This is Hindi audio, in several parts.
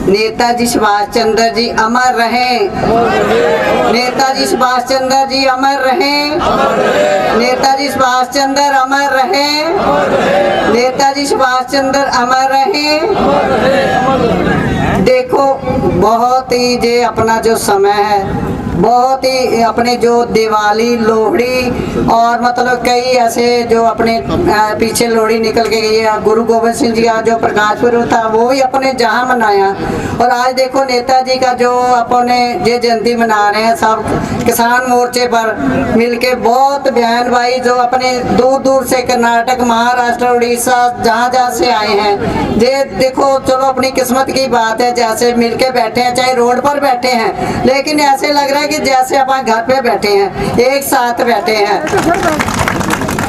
नेताजी सुभाष चंद्र जी अमर रहें, नेताजी सुभाष चंद्र जी अमर रहें, नेताजी सुभाष चंद्र अमर रहें, नेताजी सुभाष चंद्र अमर रहें। देखो बहुत ही जे अपना जो समय है, बहुत ही अपने जो दिवाली, लोहड़ी और मतलब कई ऐसे जो अपने पीछे लोहड़ी निकल के गई है, गुरु गोविंद सिंह जी का जो प्रकाश पर्व था वो भी अपने जहाँ मनाया। और आज देखो नेताजी का जो अपने ये जयंती मना रहे हैं, सब किसान मोर्चे पर मिलके बहुत बहन भाई जो अपने दूर दूर से कर्नाटक, महाराष्ट्र, उड़ीसा जहाँ जहाँ से आए हैं। ये देखो चलो अपनी किस्मत की बात है, जैसे मिलके बैठे हैं, चाहे रोड पर बैठे हैं, लेकिन ऐसे लग रहा है कि जैसे अपन घर पे बैठे हैं, एक साथ बैठे हैं।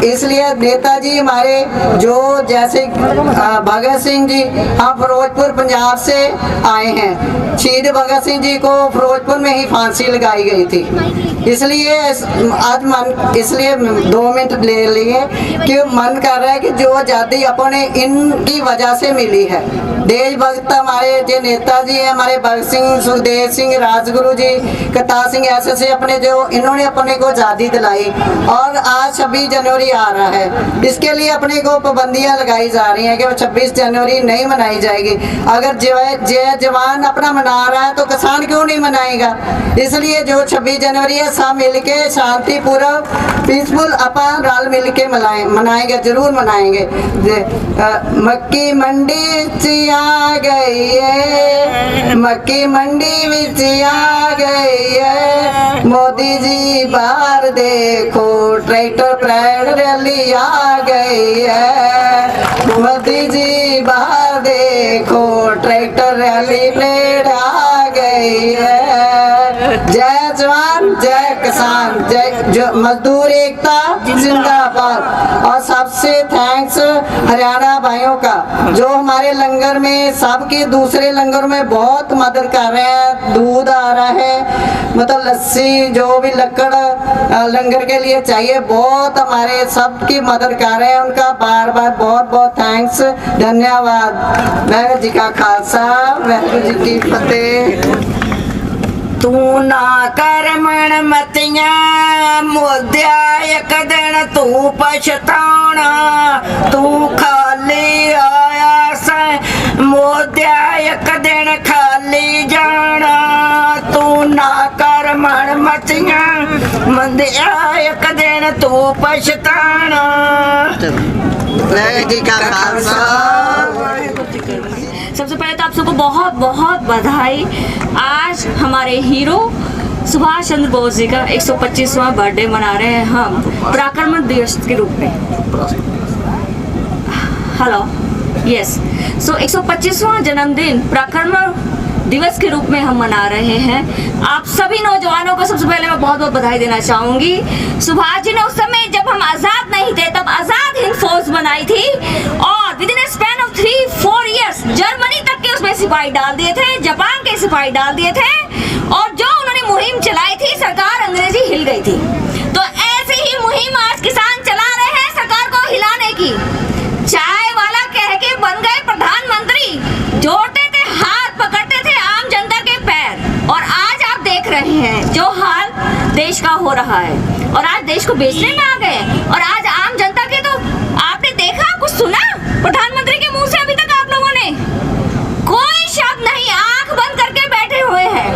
इसलिए नेताजी हमारे जो जैसे भगत सिंह जी, हम फिरोजपुर पंजाब से आए हैं। शहीद भगत सिंह जी को फिरोजपुर में ही फांसी लगाई गई थी। इसलिए आज मन, इसलिए 2 मिनट ले लिए कि मन कर रहा है कि जो आज़ादी अपने इनकी वजह से मिली है। देशभक्त हमारे जो नेताजी हैं, हमारे भगत सिंह, सुखदेव सिंह, राजगुरु जी, करतार सिंह, ऐसे अपने जो इन्होंने अपने को आज़ादी दिलाई। और आज 26 जनवरी आ रहा है, इसके लिए अपने को पाबंदियां लगाई जा रही हैं कि वो 26 जनवरी नहीं मनाई जाएगी। अगर जय जवान अपना मना रहा है तो किसान क्यों नहीं मनाएगा। इसलिए जो 26 जनवरी है सब मिलके शांतिपूर्वक पीसफुल अपन रल मिल के मनाएंगे, जरूर मनाएंगे। मक्की मंडी आ गई है, मक्की मंडी विच आ गई है, मोदी जी बाहर देखो ट्रैक्टर पैड रैली आ गई है, मोदी जी बाहर देखो ट्रैक्टर रैली पैड आ गई है। जय जवान जय किसान, जय जो मजदूर एकता जिंदाबाद। और सबसे थैंक्स हरियाणा भाइयों का जो हमारे लंगर में, सबके दूसरे लंगर में बहुत मदद कर रहे हैं। दूध आ रहा है, मतलब लस्सी, जो भी लकड़ लंगर के लिए चाहिए, बहुत हमारे सबकी मदद कर रहे हैं। उनका बार बार बहुत बहुत थैंक्स, धन्यवाद। वाहिगुरू जी का खालसा, वाहिगुरू जी की फतेह। तू ना कर मन मतियां मोदिया, एक दिन तू पछताना, तू खाली आया से मोदिया, एक दिन खाली जाना। तू ना कर मन मतियां मोदिया, एक दिन तू पछताना। वाहिगुरू जी का खालसा। सबसे पहले तो आप सबको बहुत बहुत बधाई। आज हमारे हीरो सुभाष चंद्र बोस जी का 125वां बर्थडे मना रहे हैं हम पराक्रम दिवस के रूप में। हेलो, यस, सो 125वां जन्मदिन पराक्रम दिवस के रूप में हम मना रहे हैं। आप सभी नौजवानों को सबसे पहले मैं बहुत बहुत बधाई देना चाहूंगी। सुभाष जी ने उस समय जब हम आजाद नहीं थे तब आजाद हिंद फौज बनाई थी और with in A span of 3-4 years Germany तक के उसमें सिपाही डाल दिए थे, जापान के सिपाही डाल दिए थे और जो उन्होंने मुहिम चलाई थी सरकार अंग्रेजी हिल गई थी। तो ऐसी ही मुहिम आज किसान चला रहे हैं सरकार को हिलाने की। चाय वाला कह के बन गए प्रधानमंत्री, जोड़ते थे हाथ, पकड़ते थे आम जनता के पैर। और आज आप देख रहे हैं जो हाल देश का हो रहा है और आज देश को बेचने में आ गए। और आज आम जनता के, तो आपने देखा, कुछ सुना प्रधानमंत्री के मुंह से अभी तक? आप लोगों ने कोई शब्द नहीं, आंख बंद करके बैठे हुए हैं।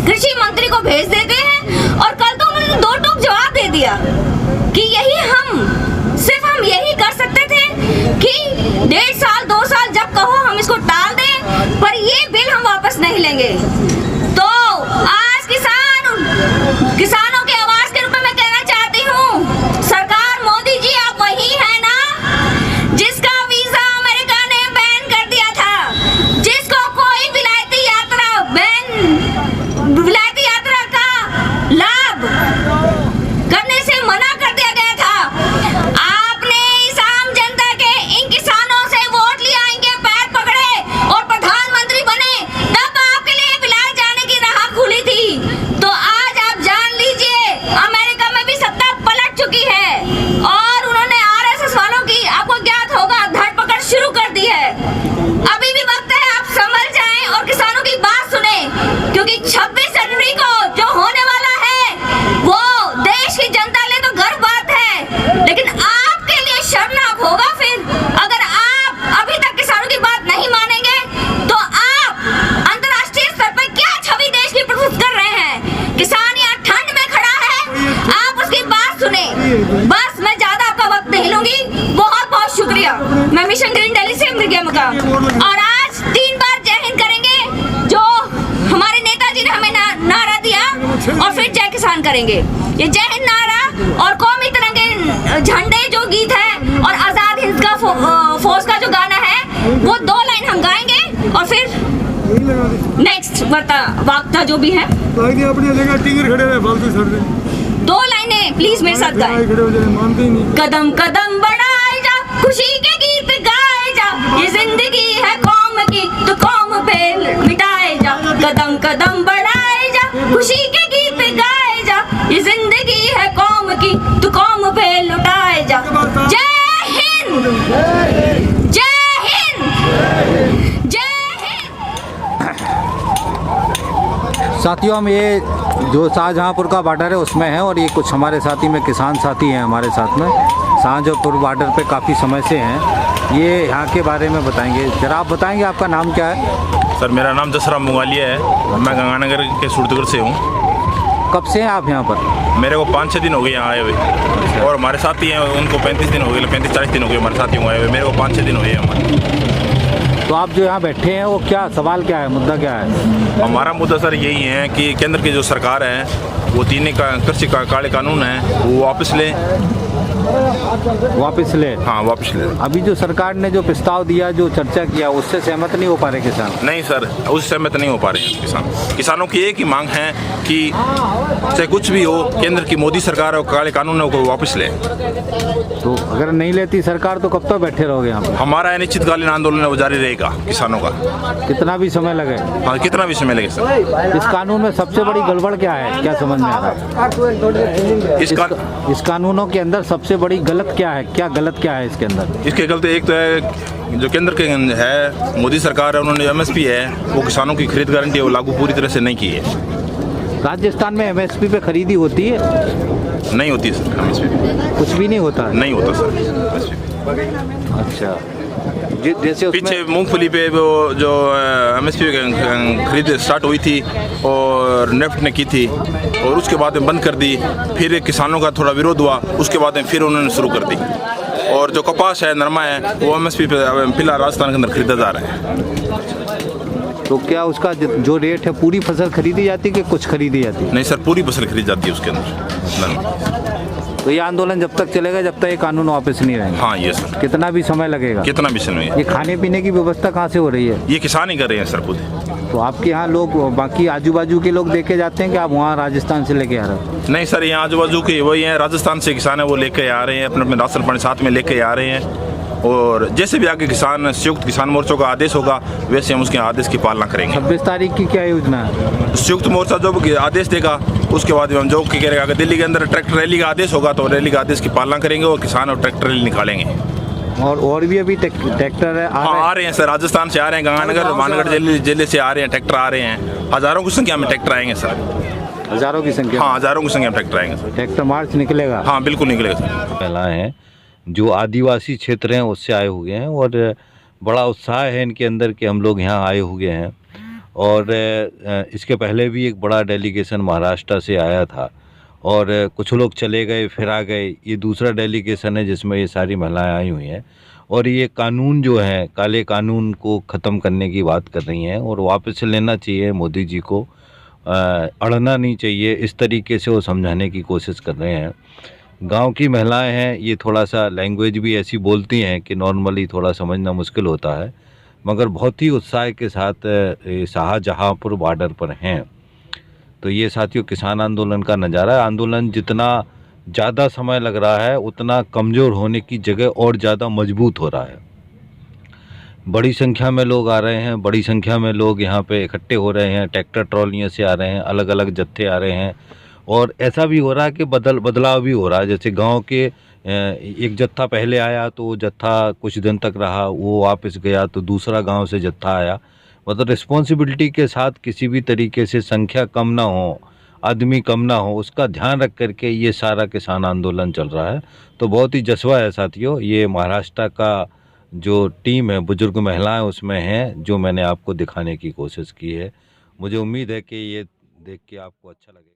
कृषि मंत्री को भेज देते हैं और कल तो उन्होंने 2 टूक जवाब दे दिया कि यही सिर्फ हम यही कर सकते थे कि 1.5 साल 2 साल जब कहो हम इसको टाल दें, पर ये बिल हम वापस नहीं लेंगे। तो आज किसानों के आवाज के रूप में मैं कहना चाहती हूँ, सरकार मोदी जी आप वही है ना जिसका वीजा अमेरिका ने बैन कर दिया था, जिसको कोई विलायती यात्रा का लाभ करने से मना कर दिया गया था। आपने इस आम जनता के इन किसानों से वोट लिया, इनके पैर पकड़े करेंगे। ये जय हिंद नारा और कौमी तिरंगे झंडे जो गीत है और आजाद हिंद का फोर्स का जो गाना है वो 2 लाइन हम गाएंगे और फिर नेक्स्ट वार्ता जो भी है अपनी जगह टिंगर खड़े हुए फालतू छोड़ दे। 2 लाइनें प्लीज मेरे साथ गाएं। खड़े हो जाए मानते ही नहीं। कदम कदम बढ़ाए जा, खुशी के गीत गाए जा, ये जिंदगी है कौम की तो कौम पे मिटाए जा। कदम कदम बढ़ाए जा, खुशी के गीत गाए जा, ये जिंदगी है कौम की तो कौम पे लुटाए जा। जय हिंद, जय हिंद, जय हिंद। साथियों, हम ये जो शाहजहाँपुर का बॉर्डर है उसमें है और ये कुछ हमारे साथी में किसान साथी हैं हमारे साथ में। शाहजहाँपुर बॉर्डर पे काफ़ी समय से हैं, ये यहाँ के बारे में बताएंगे। जरा आप बताएंगे आपका नाम क्या है? सर मेरा नाम जसराम मुगालिया है, मैं गंगानगर के सूरतगढ़ से हूँ। कब से हैं आप यहाँ पर? मेरे को 5-6 दिन हो गए यहाँ आए हुए और हमारे साथी हैं उनको 35 दिन हो गए, 35-40 दिन हो गए हमारे साथियों को आए हुए। मेरे को 5-6 दिन हो गए हमारे। तो आप जो यहाँ बैठे हैं वो क्या सवाल क्या है, मुद्दा क्या है? हमारा मुद्दा सर यही है कि केंद्र की जो सरकार है वो 3 कृषि काले कानून है वो वापस ले। वापस ले? हाँ वापस ले। अभी जो सरकार ने जो प्रस्ताव दिया, जो चर्चा किया, उससे सहमत नहीं हो पा रहे किसान? नहीं सर, उससे सहमत नहीं हो पा रहे हैं किसान। किसानों की एक ही मांग है कि चाहे कुछ भी हो, केंद्र की मोदी सरकार और काले कानूनों को वापस ले। तो अगर नहीं लेती सरकार तो कब तक बैठे रहोगे यहाँ पर? हमारा अनिश्चितकालीन आंदोलन वो जारी रहेगा किसानों का, कितना भी समय लगे। हाँ कितना भी समय लगे सर। इस कानून में सबसे बड़ी गड़बड़ क्या है, क्या समझ में आ रहा है? इस कानूनों के अंदर सबसे बड़ी गलत क्या है, क्या गलत क्या है इसके अंदर? इसके गलत एक तो है जो केंद्र के है मोदी सरकार है, उन्होंने एमएसपी है वो किसानों की खरीद गारंटी वो लागू पूरी तरह से नहीं की है। राजस्थान में एमएसपी पे खरीदी होती है? नहीं होती सर, एमएसपी कुछ भी नहीं होता? नहीं होता सर। अच्छा, जैसे पीछे मूंगफली पे वो जो एमएसपी खरीद स्टार्ट हुई थी और नेफ्ट ने की थी और उसके बाद में बंद कर दी, फिर किसानों का थोड़ा विरोध हुआ, उसके बाद में फिर उन्होंने शुरू कर दी। और जो कपास है, नरमा है, वो एमएसपी पे फिलहाल राजस्थान के अंदर खरीदा जा रहा है। तो क्या उसका जो रेट है पूरी फसल खरीदी जाती है कि कुछ खरीदी जाती है? नहीं सर, पूरी फसल खरीदी जाती है उसके अंदर। तो ये आंदोलन जब तक चलेगा जब तक ये कानून वापस नहीं रहेंगे? हाँ ये सर। कितना भी समय लगेगा? कितना भी समय। ये खाने पीने की व्यवस्था कहाँ से हो रही है? ये किसान ही कर रहे हैं सर खुद। तो आपके यहाँ लोग, बाकी आजू बाजू के लोग देखे जाते हैं कि आप वहाँ राजस्थान से लेके आ रहे हो? नहीं सर, यहाँ आजू बाजू के वही हैं, राजस्थान से किसान है वो लेके आ रहे हैं, अपने अपने राशन पानी साथ में लेके आ रहे हैं। और जैसे भी आगे किसान संयुक्त किसान मोर्चों का आदेश होगा वैसे हम उसके आदेश की पालना करेंगे। 26 तारीख की क्या योजना है? संयुक्त मोर्चा जो आदेश देगा उसके बाद हम जो करेगा, अगर दिल्ली के अंदर ट्रैक्टर रैली का आदेश होगा तो रैली का आदेश की पालना करेंगे और किसान और ट्रैक्टर रैली निकालेंगे। और भी अभी ट्रैक्टर है? हाँ आ रहे हैं सर, राजस्थान से आ रहे हैं, गंगानगर मानगढ़ जिले से आ रहे हैं, ट्रैक्टर आ रहे हैं। हज़ारों की संख्या में ट्रैक्टर आएंगे सर। हज़ारों की संख्या? हाँ हज़ारों की संख्या में ट्रैक्टर आएंगे सर। ट्रैक्टर मार्च निकलेगा? हाँ बिल्कुल निकलेगा सर। पहला है जो आदिवासी क्षेत्र हैं उससे आए हुए हैं और बड़ा उत्साह है इनके अंदर कि हम लोग यहाँ आए हुए हैं। और इसके पहले भी एक बड़ा डेलीगेशन महाराष्ट्र से आया था और कुछ लोग चले गए फिर आ गए। ये दूसरा डेलीगेशन है जिसमें ये सारी महिलाएं आई हुई हैं और ये कानून जो है काले कानून को ख़त्म करने की बात कर रही हैं और वापस लेना चाहिए मोदी जी को, अड़ना नहीं चाहिए, इस तरीके से वो समझाने की कोशिश कर रहे हैं। गांव की महिलाएं हैं, ये थोड़ा सा लैंग्वेज भी ऐसी बोलती हैं कि नॉर्मली थोड़ा समझना मुश्किल होता है, मगर बहुत ही उत्साह के साथ शाहजहाँपुर बॉर्डर पर हैं। तो ये साथियों किसान आंदोलन का नज़ारा है। आंदोलन जितना ज़्यादा समय लग रहा है उतना कमज़ोर होने की जगह और ज़्यादा मजबूत हो रहा है। बड़ी संख्या में लोग आ रहे हैं, बड़ी संख्या में लोग यहाँ पे इकट्ठे हो रहे हैं, ट्रैक्टर ट्रॉलियों से आ रहे हैं, अलग अलग जत्थे आ रहे हैं और ऐसा भी हो रहा है कि बदलाव भी हो रहा है। जैसे गांव के एक जत्था पहले आया तो वो जत्था कुछ दिन तक रहा, वो वापस गया तो दूसरा गांव से जत्था आया। मतलब रिस्पॉन्सिबिलिटी के साथ किसी भी तरीके से संख्या कम ना हो, आदमी कम ना हो, उसका ध्यान रख करके ये सारा किसान आंदोलन चल रहा है। तो बहुत ही जज्बा है साथियों। ये महाराष्ट्र का जो टीम है, बुजुर्ग महिलाएं उसमें हैं, जो मैंने आपको दिखाने की कोशिश की है। मुझे उम्मीद है कि ये देख के आपको अच्छा लगेगा।